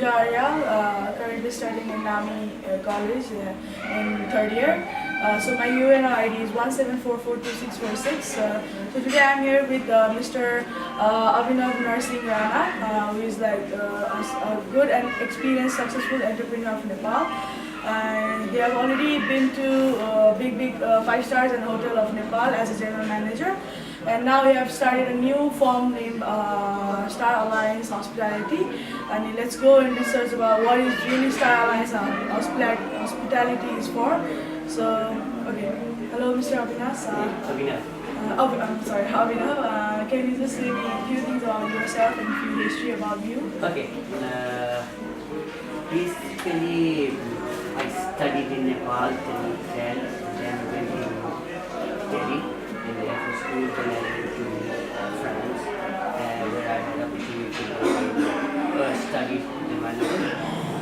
Ariel, currently studying in NAMI College in third year. So my UNO ID is 17442646. So today I'm here with Mr. Avinav Narsingh Rana, who is like a good and experienced, successful entrepreneur of Nepal. And they have already been to big 5 stars and hotel of Nepal as a general manager. And now we have started a new firm named Star Alliance Hospitality. And let's go and research about what is really Star Alliance Hospitality is for. So, okay. Hello, Mr. Avinav. Avinav. Can you just say me a few things about yourself and a few history about you? Okay. Basically, I studied in Nepal till 10, then went to Delhi in the Air Force School, then I went to France, where I had the opportunity to study in management,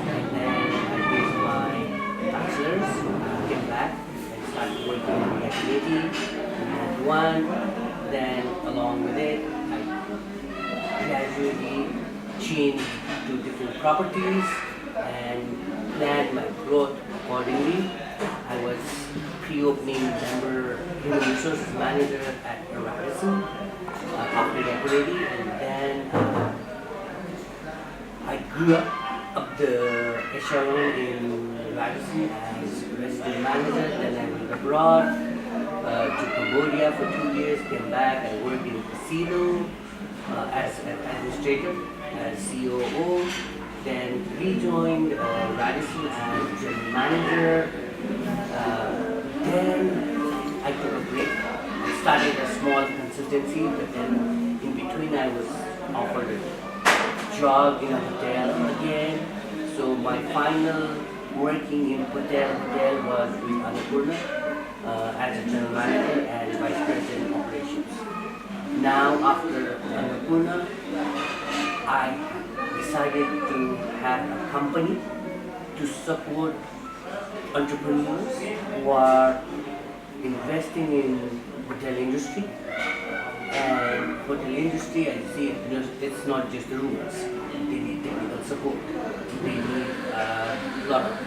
and then I did my bachelor's, came back and started working in the activity, and one, then along with it, I gradually changed to different properties and planned my growth accordingly. I was pre-opening member human resources manager at Radisson after equity, and then I grew up the echelon in Radisson as resident manager. Then I went abroad to Cambodia for 2 years, came back, I worked in casino as an administrator, as COO. Then rejoined Radisson as general manager. Then I took a break. I started a small consultancy, but then in between I was offered a job in a hotel again. So my final working in hotel was with Annapurna as a general manager and vice president operations. Now after Annapurna, I decided to have a company to support entrepreneurs who are investing in hotel industry. And hotel industry, I see it's not just the rooms. They need technical support. They need a lot of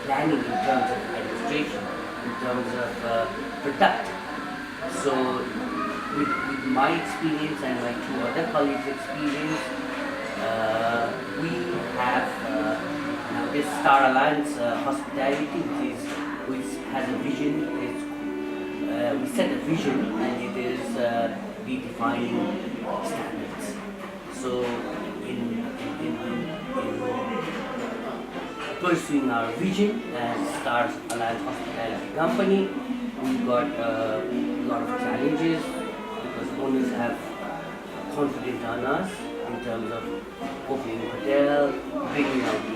planning in terms of administration, in terms of product. So with my experience and my 2 other colleagues' experience, we have now this Star Alliance Hospitality, which has a vision. We set a vision, and it is redefining standards. So, in pursuing our vision as Star Alliance Hospitality Company, we got a lot of challenges because owners have confidence on us in terms of opening a hotel, bringing out the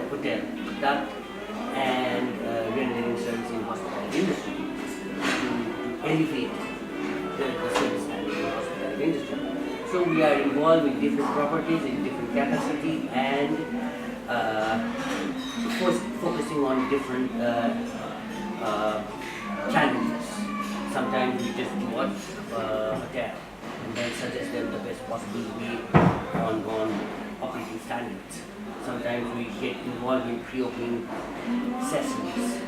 hotel product, and rendering service in hospitality industry to elevate the service standard in the hospitality industry. So we are involved in different properties in different capacity and focusing on different challenges. Sometimes we just watch a hotel and then suggest them the best possible way on operating standards. Sometimes we get involved in pre-opening sessions.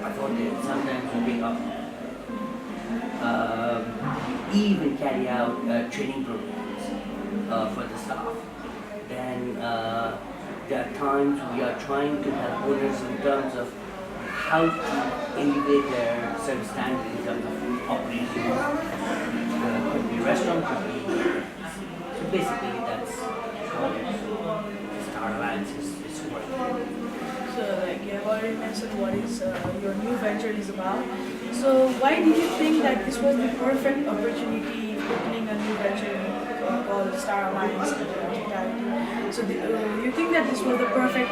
I thought that sometimes we pick up, even carry out training programs for the staff. Then there are times we are trying to help owners in terms of how to elevate their service standard in terms of operations. Could be restaurant, could be. So basically, that's how Star Alliance is working. So, like you have already mentioned what is your new venture is about. So, why did you think that this was the perfect opportunity opening a new venture called Star Alliance Hospitality? So, you think that this was the perfect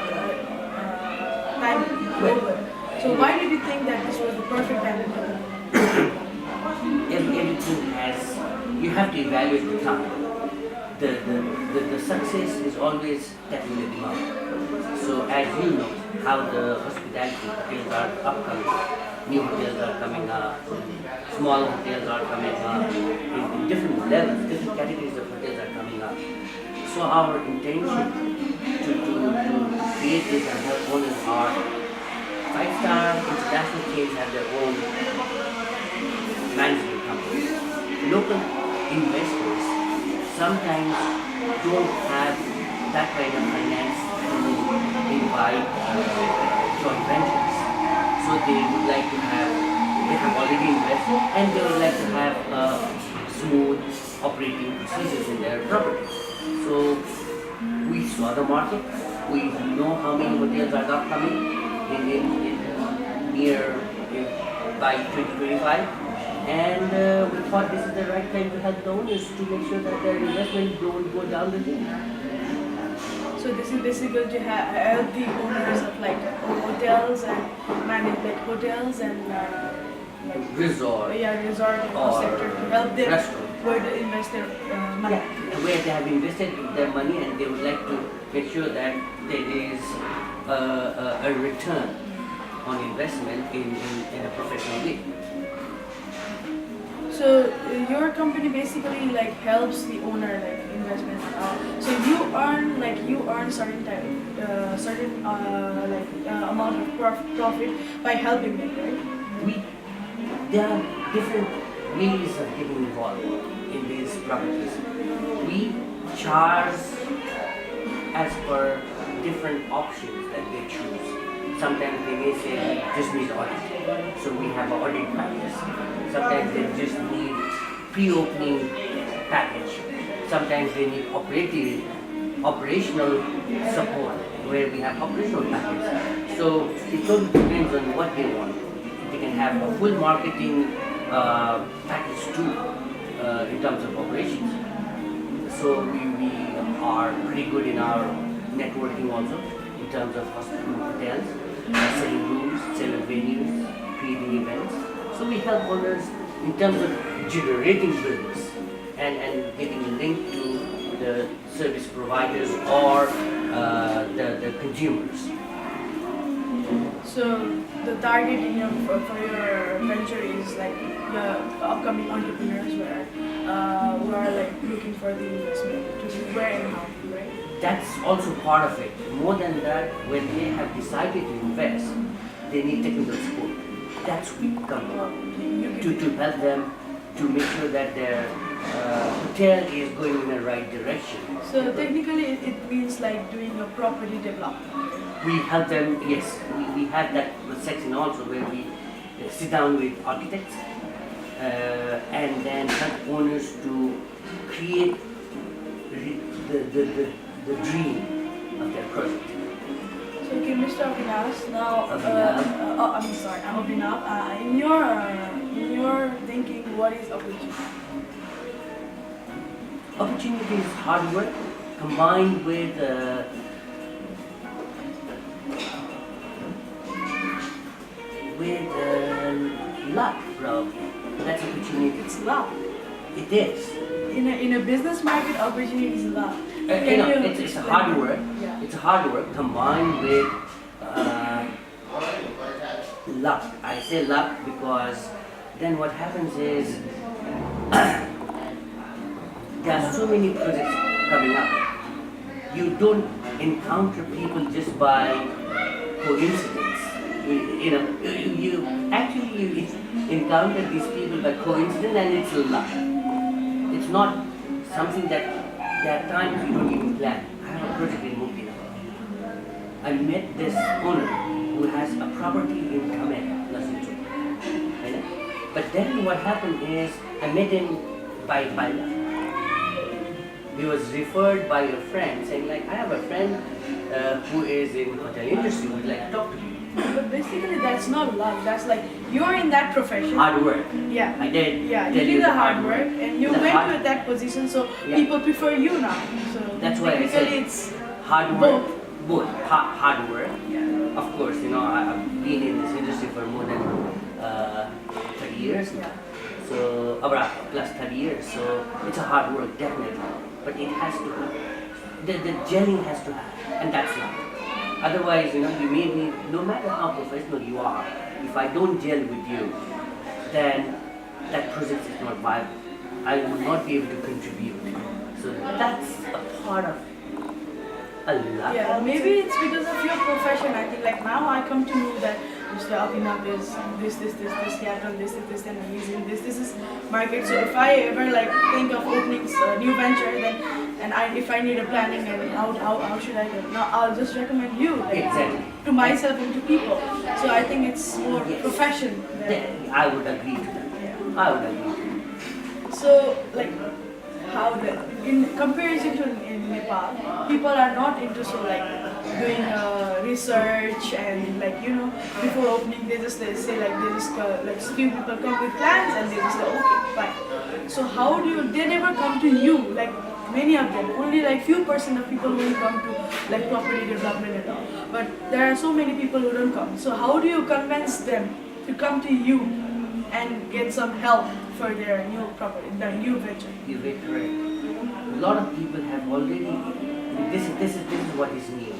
time to open? So, why did you think that this was the perfect time to open? Everything has, you have to evaluate the time. The success is always tapping the demand. So as you know, how the hospitality hotels are upcoming, new hotels are coming up, small hotels are coming up, in different levels, different categories of hotels are coming up. So our intention to create this and help owners are five-star international chains have their own management companies. Local investors sometimes don't have that kind of finance to invite joint ventures. So they would like to have, they have already invested and they would like to have smooth operating procedures in their properties. So we saw the market, we know how many hotels are upcoming in near by 2025, and we thought this is the right time to help the owners to make sure that their investment don't go down the drain. So this is basically to help the owners of like hotels and manage like hotels and like Resort resort or sector to help them restaurant. where to invest their money. Where they have invested their money and they would like to make sure that there is a return on investment in a professional way. So your company basically like helps the owner like investment. So you earn certain amount of profit by helping them, right? There are different ways of getting involved in these properties. We charge as per different options that they choose. Sometimes they may say we just need audit, so we have an audit package. Sometimes they just need pre-opening package. Sometimes they need operational support where we have operational package. So it totally depends on what they want. They can have a full marketing package too in terms of operations. So we are pretty good in our networking also in terms of hotels, selling rooms, selling venues, creating events. So we help owners in terms of generating business and getting linked to the service providers or the consumers. So the target for your venture is like the upcoming entrepreneurs who are like looking for the investment to be where and how, right? That's also part of it. More than that, when they have decided to invest, they need technical support. That's we come to help them to make sure that their hotel is going in the right direction. So technically it means like doing a property development. We help them, yes, we have that section also where we sit down with architects and then help owners to create the dream of their project. So okay, Mr. Avinav, now, I'm Avinav. In your thinking, what is opportunity? Opportunity is hard work combined with luck, bro. That's opportunity. It's luck. It is. In a business market, opportunity is luck. It's hard work. Yeah. It's hard work combined with luck. I say luck because then what happens is there are so many projects coming up. You don't encounter people just by coincidence. You actually encounter these people by coincidence, and it's luck. It's not something that there are times you don't even plan. I have a project in Mukti. I met this owner who has a property in Khmer, Narsingh. But then what happened is I met him by luck. He was referred by a friend saying like, I have a friend who is in hotel industry, would like to talk to you. But basically, that's not luck. That's like you're in that profession. Hard work. Yeah. I did. Yeah, tell you did the hard hard work, and you The went hard- to that position, so Yeah. people prefer you now. So That's why I said technically, it's hard work. Both. Hard work. yeah. Of course, I've been in this industry for more than 30 years now. So, about plus 30 years. So, it's a hard work, definitely. But it has to happen. The gelling has to happen. And that's not. Otherwise, you may be, no matter how professional you are, if I don't gel with you, then that project is not viable. I will not be able to contribute. So that's a part of a lot. Yeah, maybe it's because of your profession. I think like now I come to know that Mr. Avinav is this, he has done this, and he's in this is market. So if I ever like think of opening a new venture, then if I need a planning and how should I go? Now I'll just recommend you like, Exactly. to myself and to people. So I think it's more Yes. profession. Than, I would agree to that. yeah. I would agree to that. So like how the in comparison to in Nepal, people are not into so like doing research and like before opening they say like they just like few people come with plans and they just say okay fine. So how do they never come to you like many of them only like few percent of people will come to like property development and all. But there are so many people who don't come. So how do you convince them to come to you and get some help for their new property, their new venture? You're very correct. A lot of people have already. This is what is new.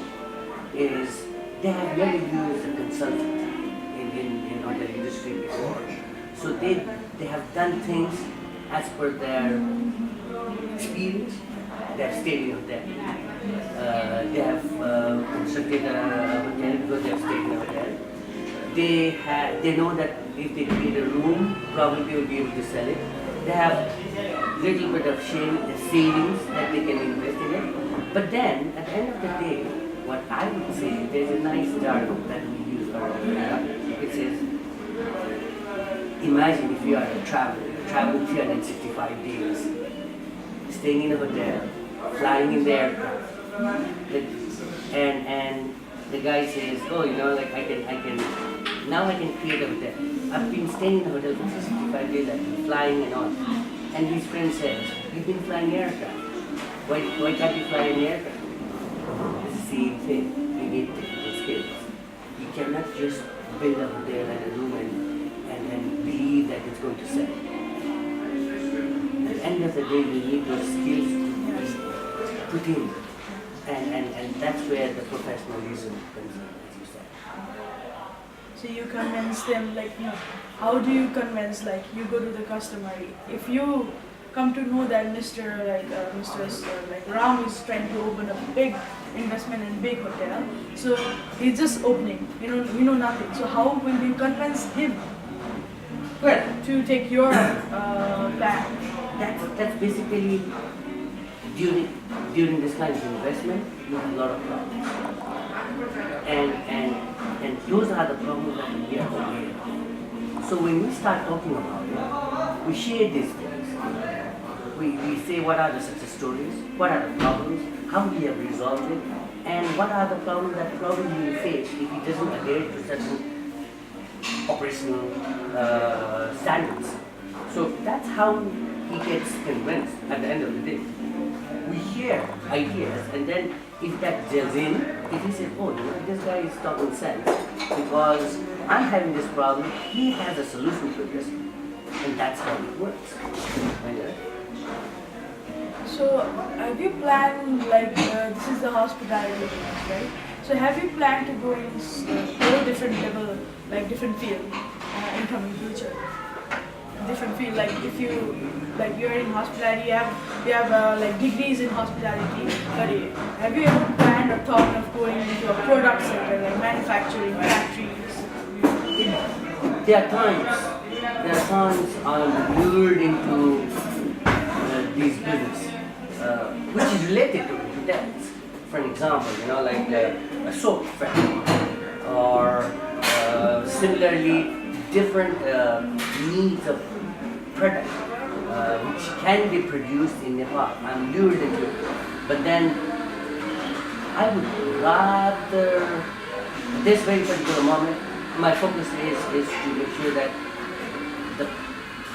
Is they have never used a consultant in hotel industry before. So they have done things as per their experience. They have stayed in a hotel. They have constructed a hotel because they have stayed in a hotel. They know that if they create a room, probably they will be able to sell it. They have little bit of savings that they can invest in it. But then, at the end of the day, what I would say, there's a nice jargon that we use around it says, imagine if you are a travel 365 days, staying in a hotel, flying in the aircraft, and the guy says, oh, like I can create a hotel. I've been staying in a hotel for 65 days, I've been flying and all. And his friend says, you've been flying aircraft. Why can't you fly an aircraft? It's the same thing. You need technical skills. You cannot just build a hotel and a room and believe that it's going to sell. At the end of the day, you need those skills to put in. And that's where the professionalism comes in, as you said. So you convince them like how do you convince like you go to the customer if you come to know that Mr. Ram is trying to open a big investment in big hotel, so he's just opening, you know nothing. So how will you convince him to take your plan? That's basically during this kind of investment, you have a lot of problems, and those are the problems that we are aware of. So when we start talking about it, we share these things. We say what are the success stories, what are the problems, how we have resolved it, and what are the problems that probably he will face if he doesn't adhere to certain operational standards. So that's how he gets convinced at the end of the day. We hear ideas, and then if that gels in, if he says, oh, this guy is talking sense because I'm having this problem, he has a solution to this, and that's how it works. So have you planned like this is the hospitality business, right? So have you planned to go in whole different level, like different field in coming future? Different field, like if you're in hospitality, you have like degrees in hospitality, but have you ever planned or thought of going into a product sector like manufacturing, factories? There are times I'm lured into these business, which is related to hotels. For an example, like a soap factory, or similarly different needs of product which can be produced in Nepal. I'm lured into it. But then I would rather, at this very particular moment, my focus is to make sure that the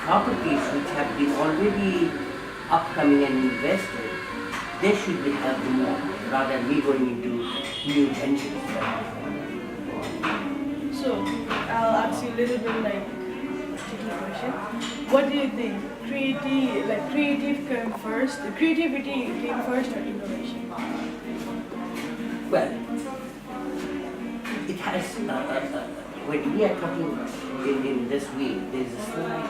properties which have been already upcoming and invested, they should be helped more rather than me going into new ventures. So I'll ask you a little bit like tricky question. What do you think? Creativity came first or innovation? Well, it has, when we are talking in this way, there's a slight,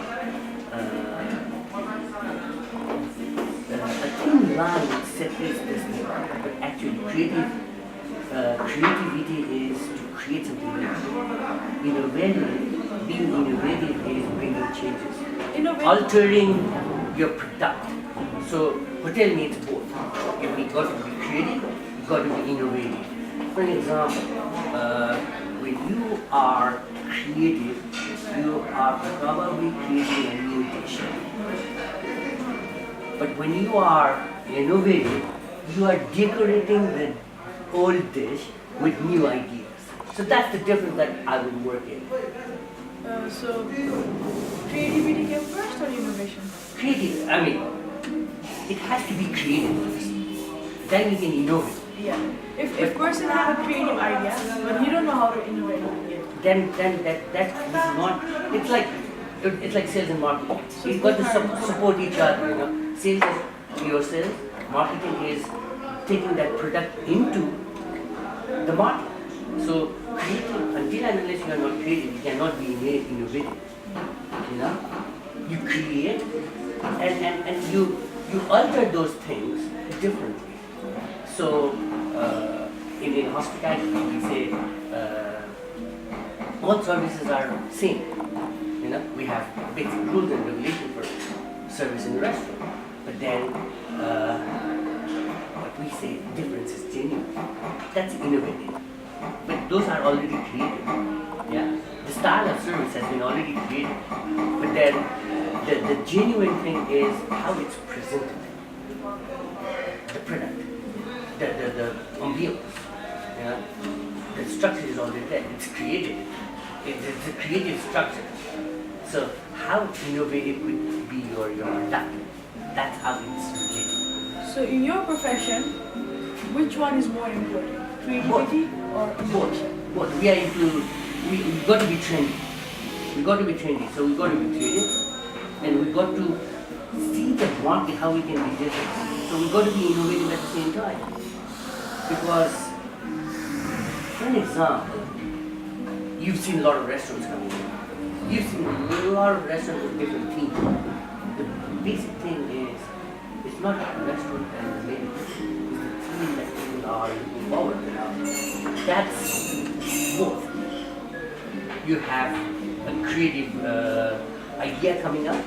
a thin line which separates this thing. But actually, creativity is to create something new. Being innovative is bringing changes, altering your product. So hotel needs both. You got to be creative, you got to be innovative. For example, when you are creative, you are probably creating a new dish. But when you are innovative, you are decorating the old dish with new ideas. So that's the difference that I would work in. So creativity came first or innovation? Creative, it has to be creative first. Then you can innovate. Yeah. If person have a creative idea, but he don't know how to innovate, Then that's not. It's like sales and marketing. So You've got to support each other. Sales is yourself. Marketing is taking that product into the market. So creative, until and unless you are not creative, you cannot be innovative. You create and you alter those things differently. So in hospitality, we say all services are same. We have basic rules and regulations for service in the restaurant. But then what we say difference is genuine. That's innovative. But those are already created. Yeah. The style of service has been already created. But then the genuine thing is how it's presented. The product. The ambience. The structure is already there. It's created. It's a creative structure. So how innovative could be your product? That's how it's related. So in your profession, which one is more important? Creativity or innovation? Both. We got to be trendy. We got to be trendy. So we got to be creative, and we got to see the market how we can be different. So we got to be innovative at the same time. Because, for an example, you've seen a lot of restaurants coming in. You've seen a lot of restaurants with different themes. The basic thing is, it's not the restaurant and the menu. It's the theme that people are looking forward to now. That's both. You have a creative idea coming up,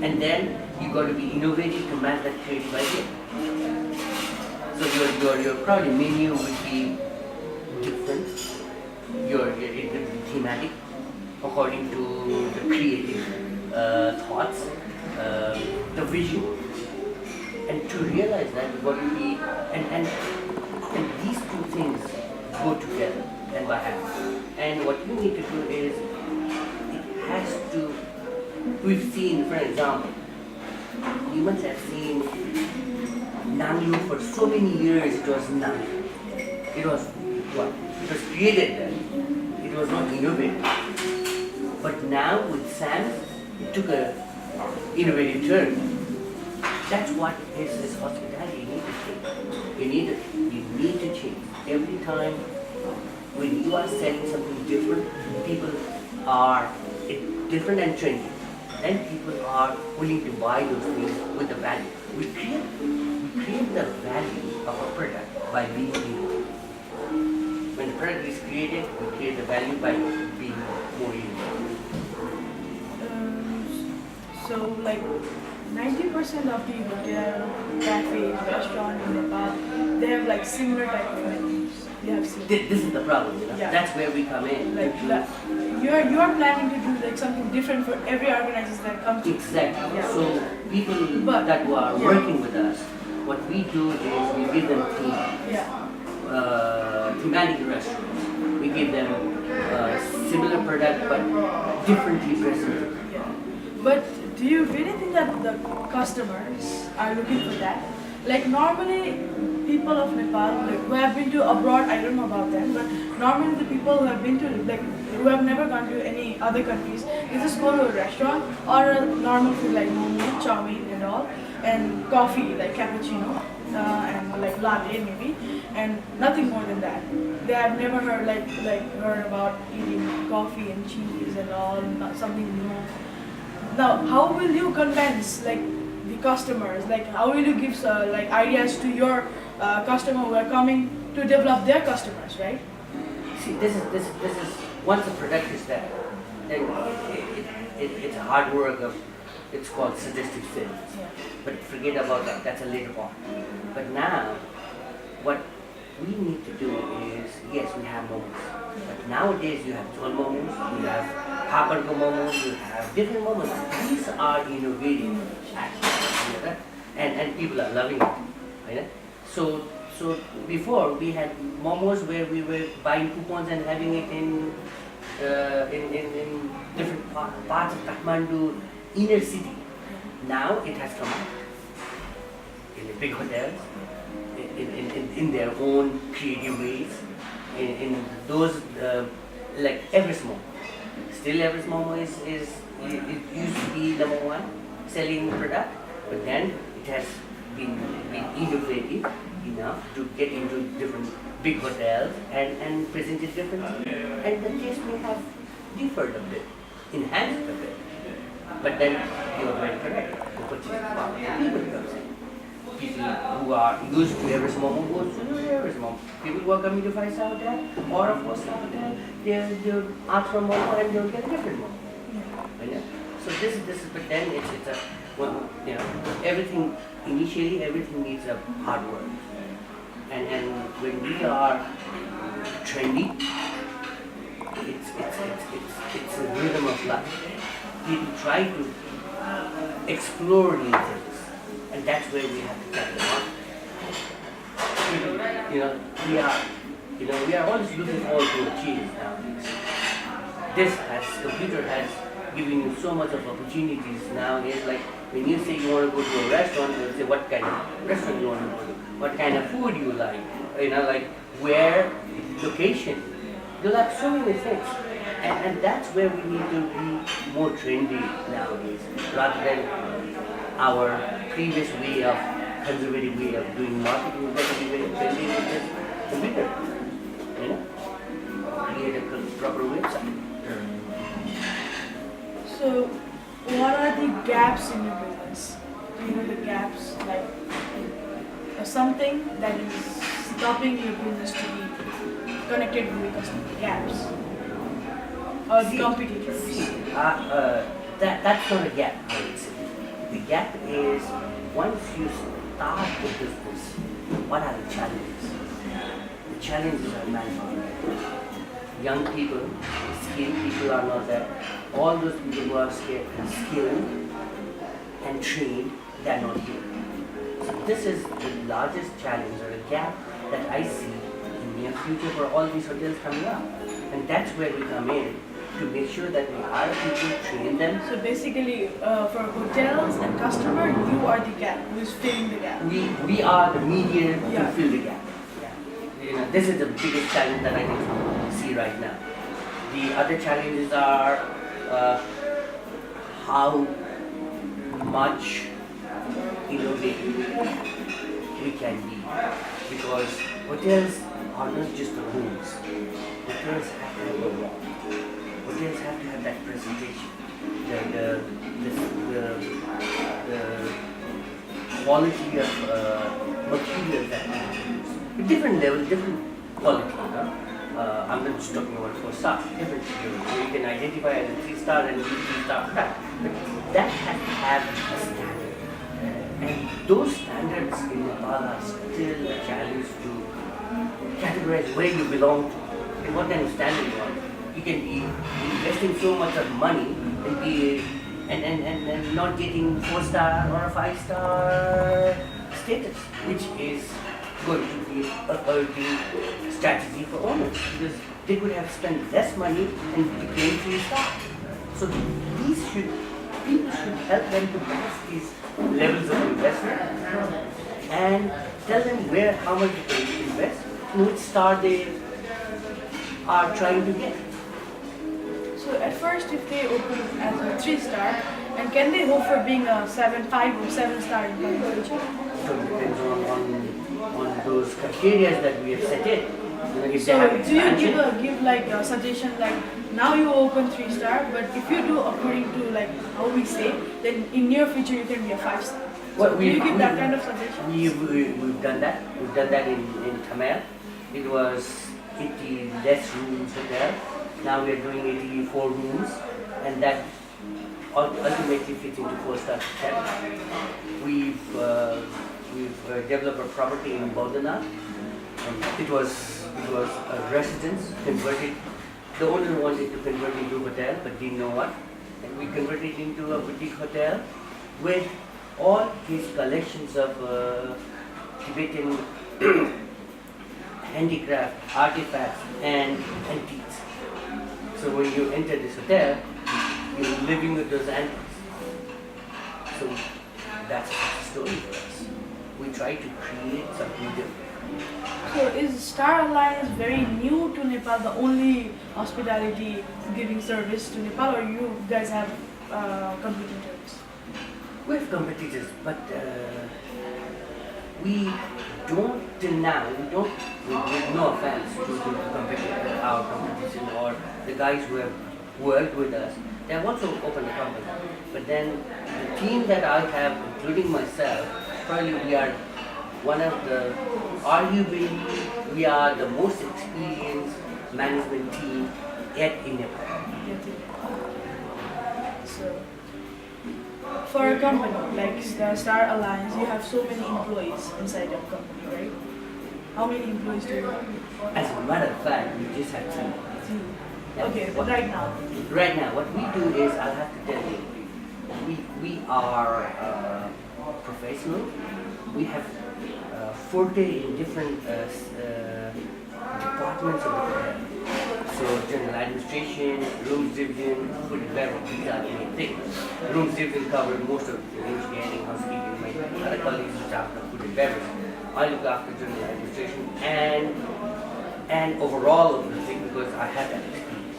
and then you got to be innovative to match that creative idea. So your probably menu would be different. It will be thematic according to the creative thoughts, the vision, and to realize that you got to be and these two things go together and by hand. And what you need to do is it has to. We've seen, for example, humans have seen Nanglu for so many years. It was Nanglu. It was what? It was created then. It was not innovative. But now with Sam, it took a innovative turn. That's what is hospitality. You need to change. You need to change. Every time when you are selling something different, people are different and trendy. Then people are willing to buy those things with the value. We create the value of a product by being innovative. When the product is created, we create the value by being more innovative. So like 90% of the hotel, cafes, restaurant in Nepal, they have like similar type of menus. You have seen. This is the problem. Yeah. That's where we come in. Like you are planning to do like something different for every organization that comes. Exactly. Yeah. So people that who are working with us, what we do is we give them thematic restaurants. We give them similar product but differently presented. Yeah. But do you really think that the customers are looking for that? Like normally people of Nepal who have been to abroad, I don't know about them, but normally the people who have been to who have never gone to any other countries, they just go to a restaurant or a normal food like momo, chow mein and all, and coffee like cappuccino and like latte maybe, and nothing more than that. They have never heard heard about eating coffee and cheese and all, not something new. Now, how will you convince the customers? Like how will you give like ideas to your customer who are coming to develop their customers, right? See, this is once the product is there, then it's a hard work of, it's called suggestive sales. Yeah. But forget about that, that's a later part. But now, what we need to do is, yes, we have momos. But nowadays you have Chol momos, you have Paparko momos, you have different momos. These are innovative actually, you know, and people are loving it. You know? So before we had momos where we were buying coupons and having it in different parts of Kathmandu, inner city. Now it has come out in the big hotels, in their own creative ways, in those like Everest Momo. Still Everest Momo is it used to be number one selling product, but then it has been innovative enough to get into different big hotels and present it differently. And the taste may have differed a bit, enhanced a bit. But then you are very correct. The purchasing power of the people comes in. People who are used to Everest Momo goes to Everest Momo. People who are coming to 5-star hotel or a 4-star hotel, they'll ask for Momo and they'll get a different Momo. Yeah. So this is, but then it's a, well, you know, everything, initially everything needs a hard work. And when we are trendy, it's a rhythm of life. People try to explore new things, and that's where we have to tap the market. We are always looking forward to achieve nowadays. Computer has given you so much of opportunities nowadays. Like when you say you want to go to a restaurant, they'll say what kind of restaurant you want to go to, what kind of food you like, like where, location. You'll have so many things. And that's where we need to be more trendy nowadays, rather than our previous way of, conservative way of doing marketing. We better be very trendy with this computer, create a proper website. So, what are the gaps in your business? Do you know the gaps, like something that is stopping your business to be connected with your customer? Gaps or the competitors? That's not a gap, I would say. The gap is once you start the business, what are the challenges? The challenges are manpower. Young people, skilled people are not there. All those people who are skilled and trained, they are not here. So this is the largest challenge or a gap that I see in the near future for all these hotels coming up. And that's where we come in to make sure that we hire people, train them. So basically, for hotels and customer, you are the gap, who is filling the gap. We are the mediator to fill the gap. Yeah. This is the biggest challenge that I can see right now. The other challenges are how much innovative we can be, because hotels are not just the rooms. Hotels have to have a wall. Hotels have to have that presentation, the quality of material that we use. Different level, different quality. I'm not just talking about 4-star. Different. You can identify as a 3-star and a 3-star product, but that has to have a standard. And those standards in Nepal are still a challenge to categorize where you belong to and what kind of standard you want. You can be investing so much of money and be and not getting 4-star or a 5-star status, which is going to be a hurting strategy for owners, because they could have spent less money and became 3-star. So people should help them to match these levels of investment and tell them how much they can invest, and which star they are trying to get. So at first, if they open as a 3-star, and can they hope for being a 7.5 or 7-star in the future? So it depends on those criteria that we have set in. If they So have do you expansion, give like a suggestion, like now you open 3-star, but if you do according to like how we say, then in near future you can be a 5-star. Well, Do you give that kind of suggestion? we've done that. We've done that in Tamil. It was 80 less rooms hotel. Now we are doing 84 rooms, and that ultimately fits into 4-star hotel. We've developed a property in Bodhana. It was a residence converted. The owner wanted to convert it into a hotel, but didn't know what, and we converted it into a boutique hotel with all his collections of Tibetan handicraft, artifacts, and antiques. So when you enter this hotel, you're living with those antiques. So that's the story for us. We try to create something different. So is Star Alliance very new to Nepal, the only hospitality giving service to Nepal, or you guys have competitors? We have competitors, but we don't till now. With no offense to our competition or the guys who have worked with us. They have also opened a company. But then the team that I have, including myself, probably we are one of the, arguably, we are the most experienced management team yet in Nepal. So, for a company like the Star Alliance, you have so many employees inside your company, right? How many employees do you have? As a matter of fact, we just have two. Yeah. Okay, but right now? Right now, what we do is, I'll have to tell you, we are professional. We have forte in different departments of the hotel. So general administration, rooms division, food and beverage, these are the main things. Rooms division covers most of the engineering, housekeeping, my other colleagues look after food and beverage. I look after general administration and overall of the thing because I have that experience.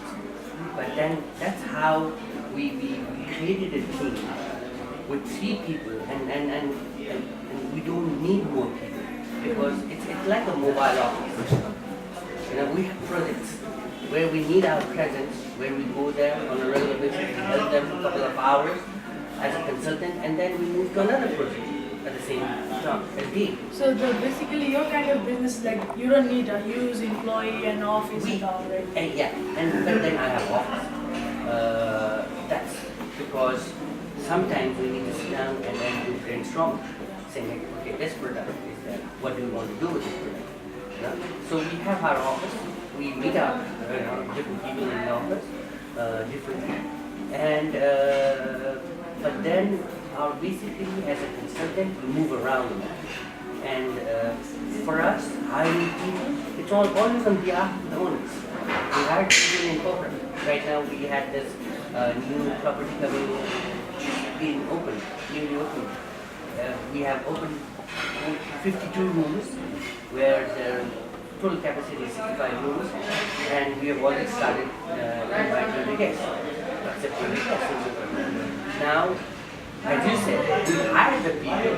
But then that's how we created a team with 3 people and we don't need more people because it's like a mobile office. You know, we have projects where we need our presence, where we go there on a regular basis, we help them for a couple of hours as a consultant, and then we move to another project at the same time as team. So basically your kind of business is like you don't need a huge employee and office and all, right? But then I have office. That's because sometimes we need to sit down and then do brainstorm, saying, like, okay, this product is that. What do we want to do with this product? Yeah? So we have our office. We meet up different people in the office, differently, and but then basically as a consultant we move around, and for us hiring people, it's all always on behalf of the owners. We hire people in corporate. Right now we had this new property coming being open, newly opened. We have opened 52 rooms where the total capacity is 65 rooms, and we have already started inviting the guests, accepting the guests. Now, as you said, we hired the people,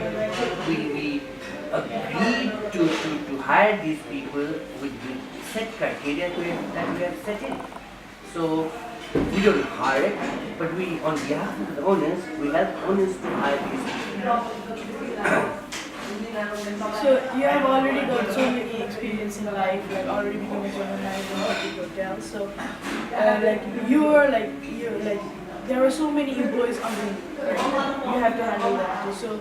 we agreed to hire these people with the set criteria that we have set in. So, we don't hire it, but we, on behalf of the owners, we help owners to hire these people. So you have already got so many experience in life, like already become a general manager of a big hotel. So you're there are so many employees under you, right? You have to handle that too. So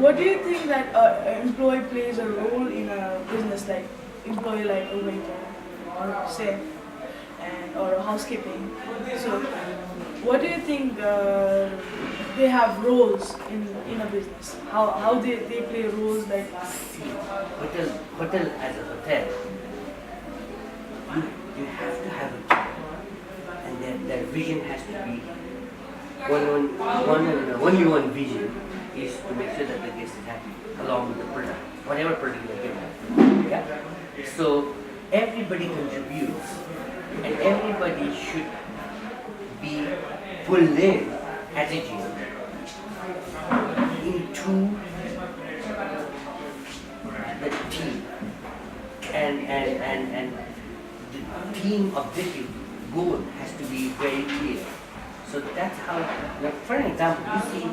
what do you think that an employee plays a role in a business, like employee like a waiter or chef or housekeeping? So what do you think they have roles in a business? How they play roles like Hotel as a hotel, you have to have a team, and their vision has to be only one vision is to make sure that the guest is happy along with the product, whatever product you're giving. Yeah? So everybody contributes, and everybody should be pulled in as a team into the team, and the team objective goal has to be very clear. So that's how, like, for an example, you see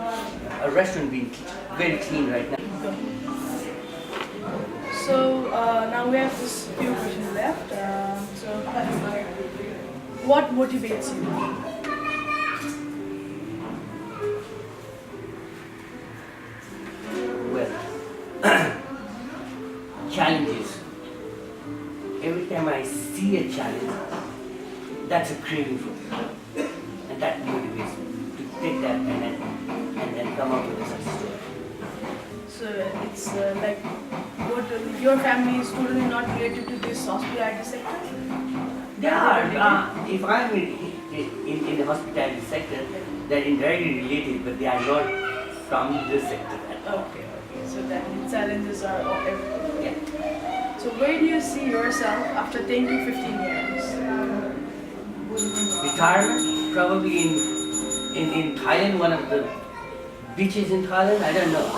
a restaurant being very clean right now. So now we have just few questions left. So what motivates you? Well, challenges. Every time I see a challenge, that's a craving for me. And that motivates me to take that and then come up with a success story. So it's like what your family is totally not related to this hospitality sector? They are. If I'm in the hospitality sector, they're indirectly related, but they are not from this sector at all. Okay, okay. So then the challenges are of everything. Yeah. So where do you see yourself after 10 to 15 years? Retirement, probably in Thailand, one of the beaches in Thailand. I don't know.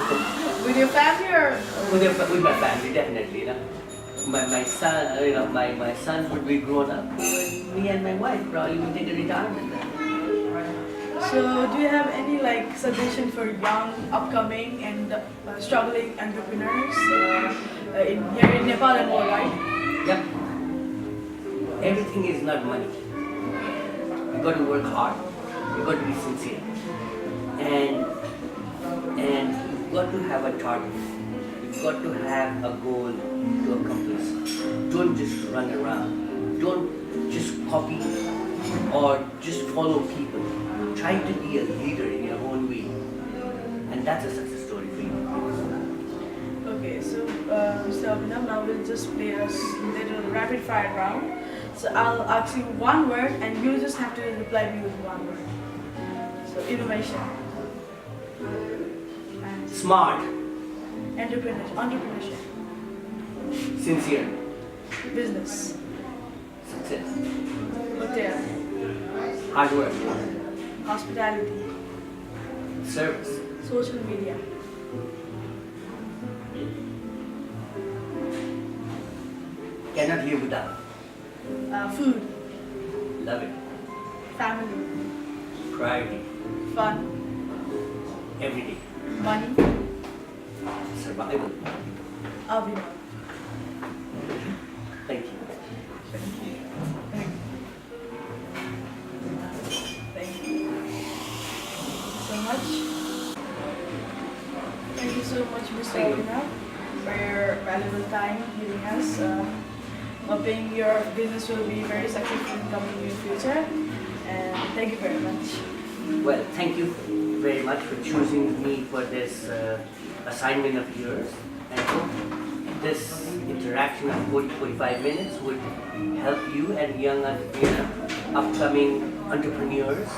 With your family or? With my family, definitely. You know, my son, my son would be grown up. Me and my wife probably will take a retirement then. So do you have any like suggestion for young, upcoming and struggling entrepreneurs here in Nepal and worldwide? Yep. Everything is not money. You got to work hard. You got to be sincere, and you got to have a target. You got to have a goal to accomplish. Don't just run around. Don't just copy or just follow people. Try to be a leader in your own way, and that's a success story for you. Okay, so Mr. Avinav, now we'll just play a little rapid fire round. So I'll ask you one word and you just have to reply me with one word. So innovation. And Smart, entrepreneurship. sincere, Business. success, Hotel. hard work, Hospitality. service, Social media. cannot live without. Food. Love it. Family. Priority, Fun. every day. Money. Survival. Avinav. Thank you. Thank you so much. Thank you so much, Mr. Thank you. Avinav, for your valuable time giving us. Hoping your business will be very successful in coming in the future. And thank you very much. Well, thank you very much for choosing me for this assignment of yours. And I hope this interaction of 40-45 minutes would help you and young upcoming entrepreneurs